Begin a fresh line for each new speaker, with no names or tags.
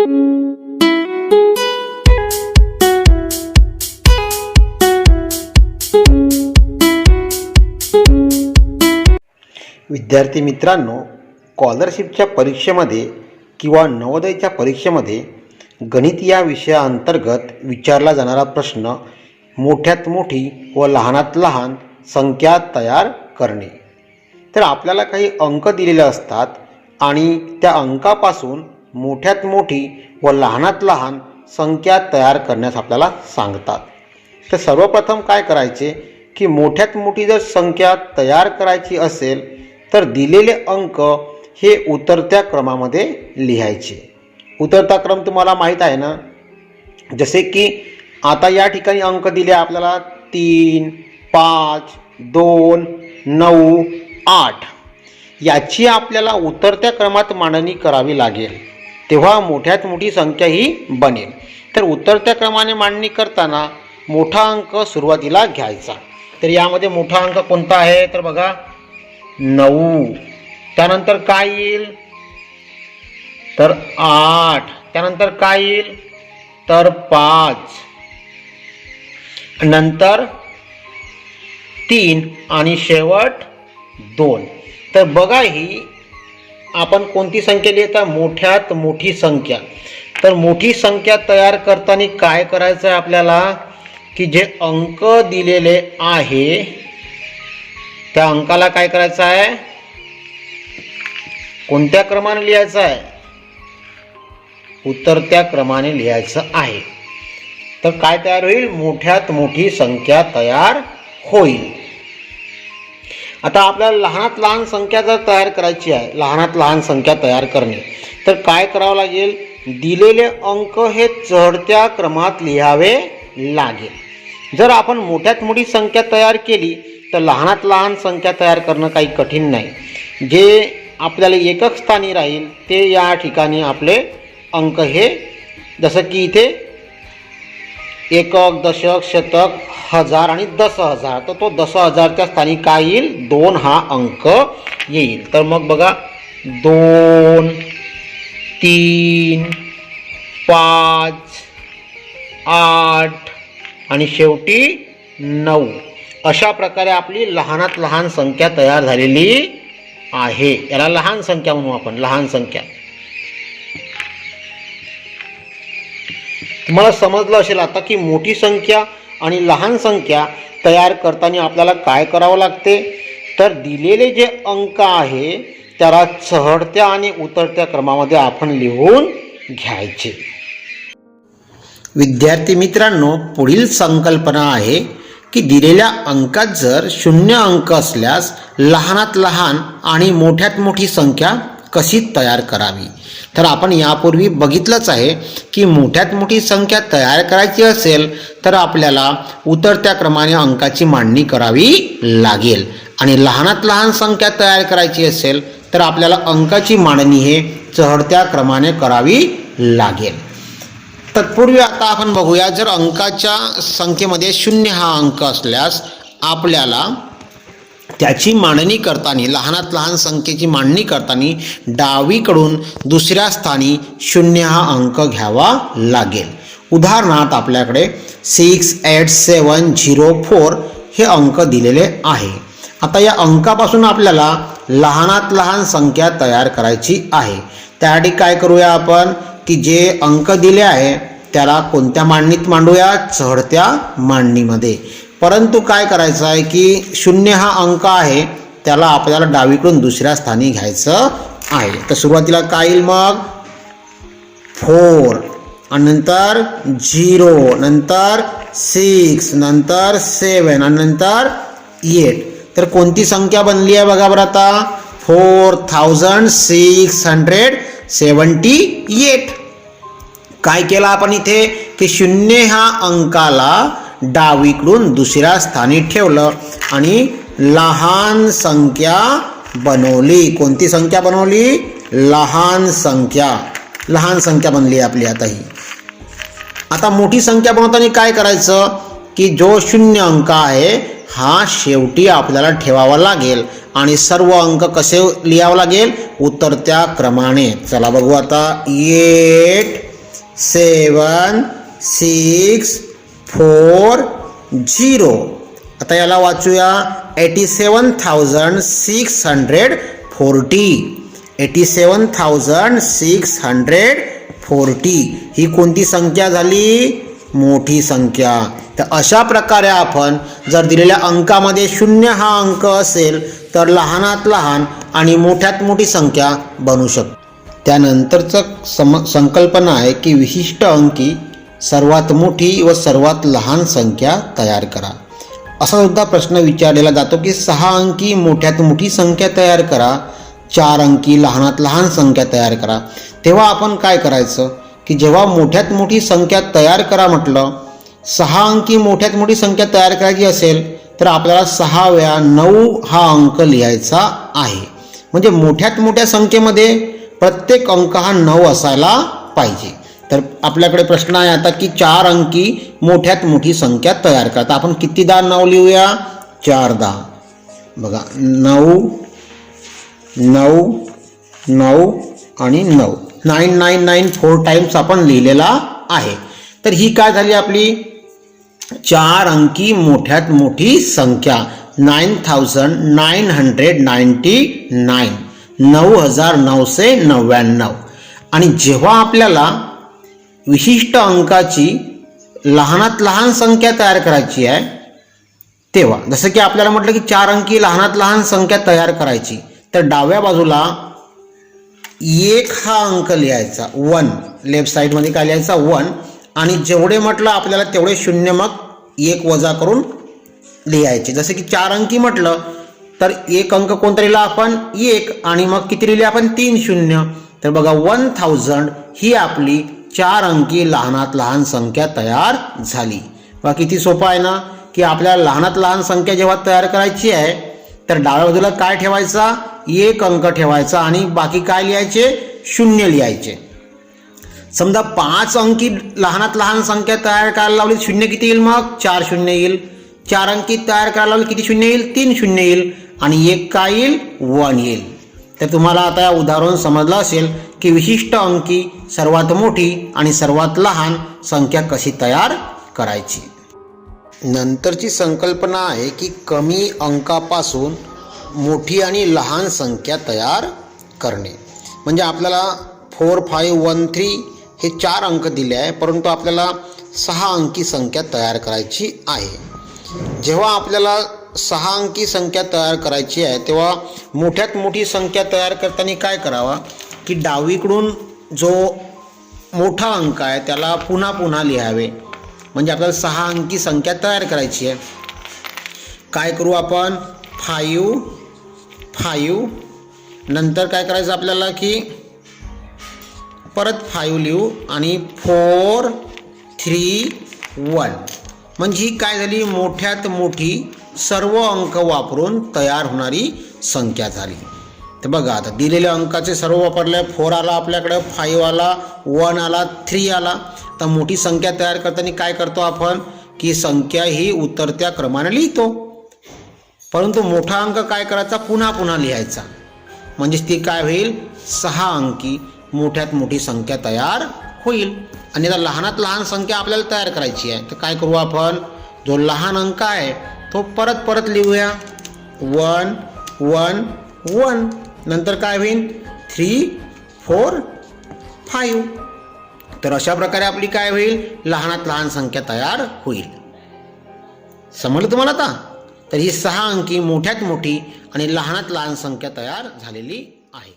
विद्यार्थी मित्रांनो, स्कॉलरशिपच्या परीक्षेमध्ये किंवा नवोदयच्या परीक्षेमध्ये गणित या विषयाअंतर्गत विचारला जाणारा प्रश्न मोठ्यात मोठी व लहानात लहान संख्या तयार करणे। तर आपल्याला काही अंक दिलेले असतात आणि त्या अंकापासून मोठ्यात मोठी व लहानात लहान संख्या तयार करण्यास आपल्याला सांगतात। तर सर्वप्रथम काय करायचे की मोठ्यात मोठी जर संख्या तयार करायची असेल तर दिलेले अंक हे उतरत्या क्रमामध्ये लिहायचे। उतरता क्रम तुम्हाला माहीत आहे ना, जसे की आता या ठिकाणी अंक दिले आपल्याला 3, 5, 2, 9, 8 याची आपल्याला उतरत्या क्रमात मांडणी करावी लागेल, तेव्हा मोठ्यात मोठी संख्या ही बनेल। तर उतरत्या क्रमाने मांडणी करताना मोठा अंक सुरुवातीला घ्यायचा। तर यामध्ये मोठा अंक कोणता आहे तर बघा 9, त्यानंतर काय येईल तर 8, त्यानंतर काय येईल तर 5, नंतर 3 आणि शेवट 2। तर बघा ही आपण कोणती संख्या लिहिता, मोठ्यात मोठी संख्या। तर मोठी संख्या तयार करताना काय करायचं आहे आपल्याला की जे अंक दिलेले आहे त्या अंकाला काय करायचं आहे, कोणत्या क्रमाने लिहायचं आहे, उतरत्या क्रमाने लिहायचं आहे। तर काय तयार होईल, मोठ्यात मोठी संख्या तयार होईल। आता आपल्याला लहानात लहान संख्या जर तयार करायची आहे, लहानात लहान संख्या तयार करणे, तर काय करावं लागेल, दिलेले अंक हे चढत्या क्रमात लिहावे लागेल। जर आपण मोठ्यात मोठी संख्या तयार केली तर लहानात लहान संख्या तयार करणं काही कठीण नाही। जे आपल्याला एकक स्थानी राहील ते या ठिकाणी आपले अंक हे, जसं की इथे एकक, दशक, शतक, हजार आणि 10,000, तर तो 10,000च्या स्थानी काय येईल, 2 हा अंक येईल। तर मग बघा 2, 3, 5, 8 आणि शेवटी 9 अशा प्रकारे आपली लहानात लहान संख्या तयार झालेली आहे। याला लहान संख्या म्हणू आपण, लहान संख्या। तुम्हाला समजलं असेल आता की मोठी संख्या आणि लहान संख्या तयार करताना आपल्याला काय करावं लागते, तर दिलेले जे अंक आहे त्याला चढत्या आणि उतरत्या क्रमामध्ये आपण लिहून घ्यायचे। विद्यार्थी मित्रांनो, पुढील संकल्पना आहे की दिलेल्या अंकात जर 0 अंक असल्यास लहानात लहान आणि मोठ्यात मोठी संख्या कशी तयार करावी। तर आपण यापूर्वी बघितलंच आहे की मोठ्यात मोठी संख्या तयार करायची असेल तर आपल्याला उतरत्या क्रमाने अंकाची मांडणी करावी लागेल आणि लहानात लहान संख्या तयार करायची असेल तर आपल्याला अंकाची मांडणी हे चढत्या क्रमाने करावी लागेल। तत्पूर्वी आता आपण बघूया, जर अंकाच्या संख्येमध्ये 0 हा अंक असल्यास आपल्याला त्याची मांडणी करताना, लहानात लहान संख्येची मांडणी करताना डावीकडून दुसऱ्या स्थानी 0 हा अंक घ्यावा लागेल। उदाहरणार्थ आपल्याकडे 68704 हे अंक दिलेले आहे। आता या अंकापासून आपल्याला लहानात लहान संख्या तयार करायची आहे। त्यासाठी काय करूया आपण की जे अंक दिले आहे त्याला कोणत्या मांडणीत मांडूया, चढत्या मांडणीमध्ये। परंतु काय करायचं आहे की 0 हा अंक आहे त्याला आपल्याला डावीकडून दुसऱ्या स्थानी घ्यायचं आहे। तर सुरुवातीला काय येईल मग 4 आणि नंतर 0, नंतर 6, नंतर 7 आणि नंतर 8। तर कोणती संख्या बनली आहे बघा बरं आता, 4678। काय केलं आपण इथे की 0 हा अंकाला डावीकडून दुसऱ्या स्थानी ठेवलं आणि लहान संख्या बनवली। कोणती संख्या बनवली, लहान संख्या, लहान संख्या बनली आपली। आता ही आता मोठी संख्या बनवताना काय करायचं की जो 0 अंक आहे हा शेवटी आपल्याला ठेवावा लागेल आणि सर्व अंक कसे लिहावं लागेल, उतरत्या क्रमाने। चला बघू आता 8, 7 6 4 0. आता याला वाचूया 87,640. 87,640 ही कोणती संख्या झाली? मोठी संख्या. तर अशा प्रकारे आपण जर दिलेल्या अंकामध्ये 0 हा अंक असेल तर लहानात लहान आणि मोठ्यात मोठी संख्या बनू शकते. त्यानंतरचं संकल्पना आहे की विशिष्ट अंकी सर्वात मोठी व सर्वात लहान संख्या तयार करा. असा सुद्धा प्रश्न विचारलेला जातो की 6 अंकी मोठ्यात मोठी संख्या तयार करा, 4 अंकी लहानात लहान संख्या तयार करा. तेव्हा आपण काय करायचं की जेव्हा मोठ्यात मोठी संख्या तयार करा म्हटलं, 6 अंकी मोठ्यात मोठी संख्या तयार करायची असेल तर आपल्याला 6 वेळा 9 हा अंक लिहायचा आहे. म्हणजे मोठ्यात मोठ्या संख्येमध्ये प्रत्येक अंक हा 9 असायला पाहिजे. तर आपल्याकडे प्रश्न आहे आता की 4 अंकी मोठ्यात मोठी संख्या तयार करता आपण कितीदा 9 लिहूया? 4दा. बघा 9 9 9 आणि 9 999 4 टाइम्स आपण लिहिलेला आहे. तर ही काय झाली आपली 4 अंकी मोठ्यात मोठी संख्या 9999 9999. आणि जेव्हा आपल्याला विशिष्ट अंकाची लहानात लहान संख्या तयार करायची आहे तेव्हा जसं की आपल्याला म्हटलं की 4 अंकी लहानात लहान संख्या तयार करायची, तर डाव्या बाजूला 1 हा अंक लिहायचा 1. लेफ्ट साईडमध्ये काय लिहायचा 1. आणि जेवढे म्हटलं आपल्याला तेवढे शून्य मग 1 वजा करून लिहायचे. जसं की 4 अंकी म्हटलं तर 1 अंक कोणता लिहिला आपण? 1. आणि मग किती लिहिले आपण? 3 शून्य. तर बघा 1000 ही आपली 4 अंकी लहानात लहान संख्या तयार झाली. बघा किती सोपं आहे ना की आपल्याला लहानात लहान संख्या जेव्हा तयार करायची आहे तर डाव्या बाजूला काय ठेवायचा? 1 अंक ठेवायचा आणि बाकी काय लिहायचे? शून्य लिहायचे. समजा 5 अंकी लहानात लहान संख्या तयार करायला लावली, शून्य किती येईल? मग 4 शून्य येईल. 4 अंकी तयार करायला लावली किती शून्य येईल? 3 शून्य येईल. आणि 1 काय येईल? 1 येईल. तर तुम्हाला आता या उदाहरण समजलं असेल की विशिष्ट अंकी सर्वात मोठी आणि सर्वात लहान संख्या कशी तयार करायची. नंतरची संकल्पना आहे की कमी अंकापासून मोठी आणि लहान संख्या तयार करणे. म्हणजे आपल्याला 4 5 1 3 हे 4 अंक दिले आहे, परंतु आपल्याला 6 अंकी संख्या तयार करायची आहे. जेव्हा आपल्याला 6 अंकी संख्या तयार करायची आहे तेव्हा मोठ्यात मोठी संख्या तयार करताना काय करावा की डावीकडून जो मोठा अंक आहे त्याला पुन्हा पुन्हा लिहावे. म्हणजे आपल्याला 6 अंकी संख्या तयार करायची आहे. काय करू आपण? 5 5 नंतर काय करायचं आपल्याला की परत 5 लिहू आणि 4 3 1. म्हणजे ही काय झाली? मोठ्यात मोठी सर्व अंक वापरून तयार होणारी संख्या झाली. तर बघा आता दिलेल्या अंकाचे सर्व वापरले. 4 आला आपल्याकडे, 5 आला, 1 आला, 3 आला. तर मोठी संख्या तयार करताना काय करतो आपण की संख्या ही उतरत्या क्रमाने लिहितो, परंतु मोठा अंक काय करायचा? पुन्हा पुन्हा लिहायचा. म्हणजेच ती काय होईल? 6 अंकी मोठ्यात मोठी संख्या तयार होईल. आणि आता लहानात लहान संख्या आपल्याला तयार करायची आहे. तर काय करू आपण? जो लहान अंक आहे तो परत परत लिहूया. 1 1 1. नंतर काय होईल? 3 4 5. तर अशा प्रकारे आपली काय होईल? लहानात लहान संख्या तयार होईल. समजलं तुम्हाला आता? तर ही 6 अंकी मोठ्यात मोठी आणि लहानात लहान संख्या तयार झालेली आहे.